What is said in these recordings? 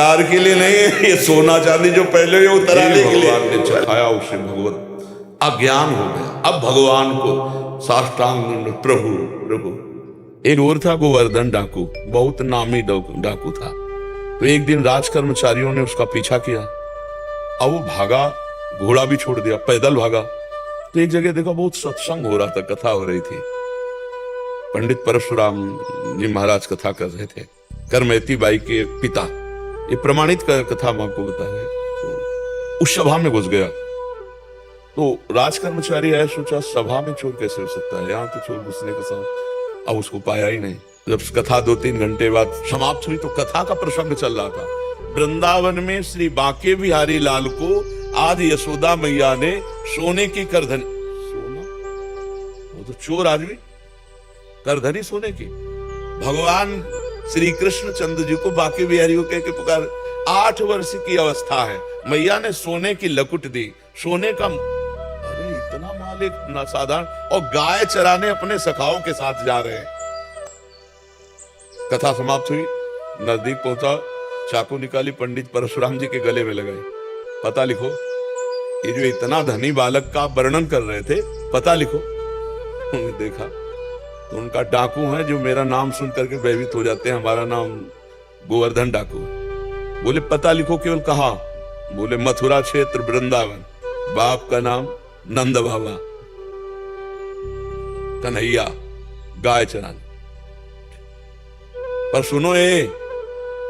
प्यार के लिए नहीं है, ये सोना चांदी जो पहले ही उतराने के लिए भगवान ने चखाया उसे भगवत अज्ञान हो गया। अब भगवान को साष्टांग दंड, प्रभु प्रभु। एक और था गोवर्धन डाकू, बहुत नामी डाकू था। तो एक दिन राज कर्मचारियों ने उसका पीछा किया। अब वो भागा, घोड़ा भी छोड़ दिया, पैदल भागा। तो एक जगह देखा बहुत सत्संग हो रहा था, कथा हो रही थी। पंडित परशुराम जी महाराज कथा कर रहे थे, करमैती बाई के पिता। ये प्रमाणित कथा मैं आपको बता रहे। तो उस सभा में घुस गया। तो राज कर्मचारी आया, सोचा सभा में चोर कैसे हो सकता है, यहाँ तो चोर घुसने का साथ। अब उसको पाया ही नहीं। जब कथा 2-3 घंटे बाद समाप्त हुई तो कथा का प्रसंग चल रहा था। वृंदावन में श्री बांके बिहारी लाल को आज यशोदा मैया ने सोने की करधनी, सोना, वो तो चोर आदमी, करधनी सोने की। भगवान श्री कृष्ण चंद्र जी को बांके बिहारी को कह के पुकार। 8 वर्ष की अवस्था है, मैया ने सोने की लकुट दी, सोने का। अरे इतना मालिक ना साधारण, और गाय चराने अपने सखाओं के साथ जा रहे हैं। कथा समाप्त हुई, नजदीक पहुंचा, चाकू निकाली, पंडित परशुराम जी के गले में लगाई। पता लिखो। ये जो इतना धनी बालक का वर्णन कर रहे थे, पता लिखो। उन्होंने देखा तो उनका डाकू है जो मेरा नाम सुन करके भयभीत हो जाते हैं, हमारा नाम गोवर्धन डाकू है। बोले पता लिखो, केवल कहा? बोले मथुरा क्षेत्र वृंदावन, बाप का नाम नंद बाबा, कन्हैया, गाय चराने। पर सुनो,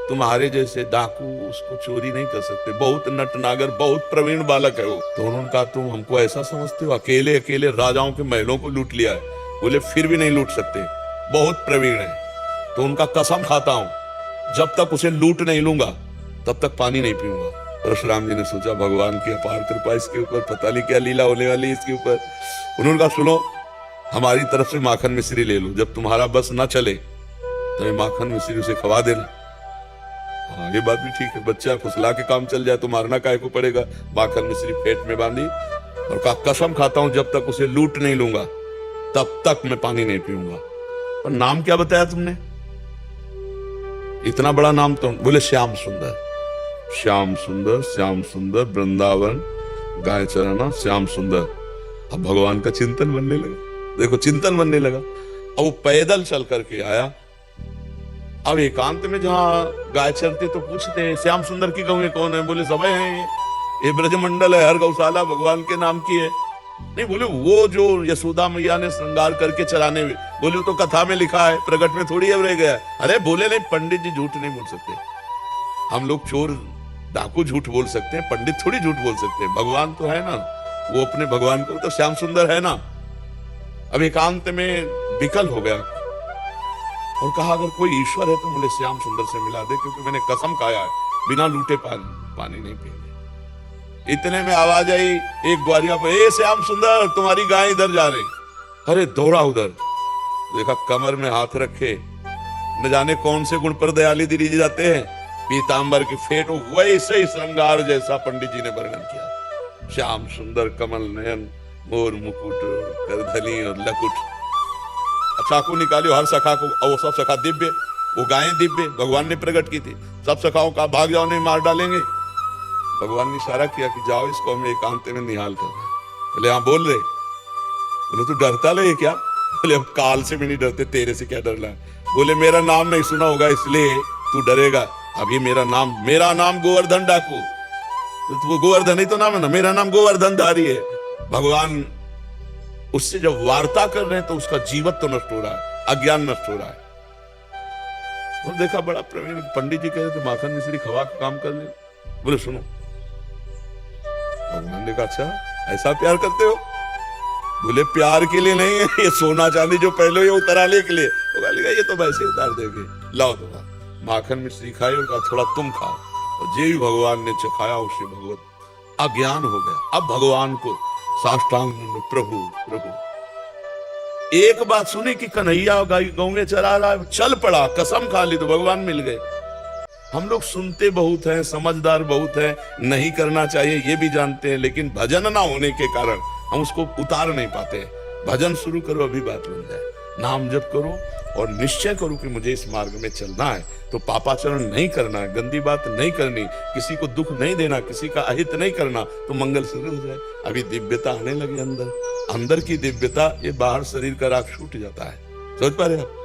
तुम्हारे जैसे डाकू उसको चोरी नहीं कर सकते, बहुत नटनागर, बहुत प्रवीण बालक है वो। तो उन्होंने कहा तुम हमको ऐसा समझते हो, अकेले अकेले राजाओं के महलों को लूट लिया है। बोले फिर भी नहीं लूट सकते, बहुत प्रवीण है। तो उनका कसम खाता हूं, जब तक उसे लूट नहीं लूंगा तब तक पानी नहीं पीऊंगा। परशुराम जी ने सोचा भगवान की अपार कृपा इसके ऊपर, पता नहीं क्या लीला होने वाली है इसके ऊपर। उन्होंने कहा सुनो, हमारी तरफ से माखन मिश्री ले लो, जब तुम्हारा बस ना चले तो माखन मिश्री उसे खवा देना। हाँ ये बात भी ठीक है, बच्चा फुसला के काम चल जाए तो मारना काहे को पड़ेगा। माखन मिश्री पेट में बांधी और कहा कसम खाता हूं जब तक उसे लूट नहीं लूंगा तब तक मैं पानी नहीं पीऊंगा। पर नाम क्या बताया तुमने, इतना बड़ा नाम? तो बोले श्याम सुंदर। श्याम सुंदर, श्याम सुंदर, वृंदावन, गाय चराना, श्याम सुंदर। अब भगवान का चिंतन बनने लगा। देखो चिंतन बनने लगा। अब वो पैदल चल करके आया। अब एकांत में जहां गाय चरते तो पूछते हैं श्याम सुंदर की गौएं कौन है? बोले सब है, ये ब्रजमंडल है, हर गौशाला भगवान के नाम की है। नहीं, बोले वो जो यशोदा मैया ने श्रृंगार करके चराने में। बोले तो कथा में लिखा है, प्रकट में थोड़ी अब रह गया। अरे बोले नहीं, पंडित जी झूठ नहीं बोल सकते। हम लोग चोर डाकू झूठ बोल सकते हैं, पंडित थोड़ी झूठ बोल सकते हैं। भगवान तो है ना, वो अपने भगवान को तो श्याम सुंदर है ना। अब एकांत में विकल हो गया और कहा अगर कोई ईश्वर है तो मुझे श्याम सुंदर से मिला दे, क्योंकि मैंने कसम खाया है बिना लूटे पानी नहीं पीएंगे। इतने में आवाज आई एक ग्वारिया पे, ए श्याम सुंदर तुम्हारी गाय इधर जा रही। अरे दौड़ा उधर, देखा कमर में हाथ रखे, न जाने कौन से गुण पर दयाली दिरी जाते हैं, पीतांबर की फेट, वैसे ही श्रृंगार जैसा पंडित जी ने वर्णन किया। श्याम सुंदर, कमल नयन, मोर मुकुट, करधनी और लकुट। चाकू निकालियो, हर सखा को, वो सब सखा दिव्य, वो गायें दिव्य, भगवान ने प्रकट की थी। सब सखाओं का भाग जाओ, नहीं मार डालेंगे। भगवान ने इशारा किया कि जाओ, इसको हमें एकांत में निहाल करना है। बोले हाँ बोल रहे। बोले तू डरता ले क्या? बोले अब काल से भी नहीं डरते, तेरे से क्या डरना है? बोले मेरा नाम नहीं सुना होगा इसलिए तू डरेगा। अभी मेरा नाम गोवर्धन डाकू, तो गोवर्धन ही तो नाम है ना, मेरा नाम गोवर्धन धारी है। भगवान उससे जब वार्ता कर रहे हैं तो उसका जीवत्व तो नष्ट हो रहा है, अज्ञान नष्ट हो रहा है। और देखा बड़ा प्रवीण पंडित जी कह रहे थे माखन मिश्री खवा का काम कर ले। बोले सुनो, भगवान ने कहा अच्छा ऐसा प्यार करते हो? बोले प्यार के लिए नहीं है, ये सोना चांदी जो पहले ही उतराने के लिए। बोला ये तो वैसे उतार देंगे, लाओ थोड़ा माखन मिश्री खाई और कहा थोड़ा तुम खाओ। और जे भी भगवान ने चखाया उसे भगवत अज्ञान हो गया। अब भगवान को साष्टांग प्रभु प्रभु। एक बात सुनी कि कन्हैया गौएं चरा रहा है, चल पड़ा, कसम खा ली तो भगवान मिल गए। हम लोग सुनते बहुत हैं, समझदार बहुत हैं, नहीं करना चाहिए ये भी जानते हैं, लेकिन भजन ना होने के कारण हम उसको उतार नहीं पाते। भजन शुरू करो, अभी बात बन जाए। नाम जप करो, और निश्चय करूं कि मुझे इस मार्ग में चलना है, तो पापाचरण नहीं करना है, गंदी बात नहीं करनी, किसी को दुख नहीं देना, किसी का अहित नहीं करना, तो मंगल सिद्ध हो जाए। अभी दिव्यता आने लगी अंदर, अंदर की दिव्यता, ये बाहर शरीर का राग छूट जाता है। समझ पा रहे आप?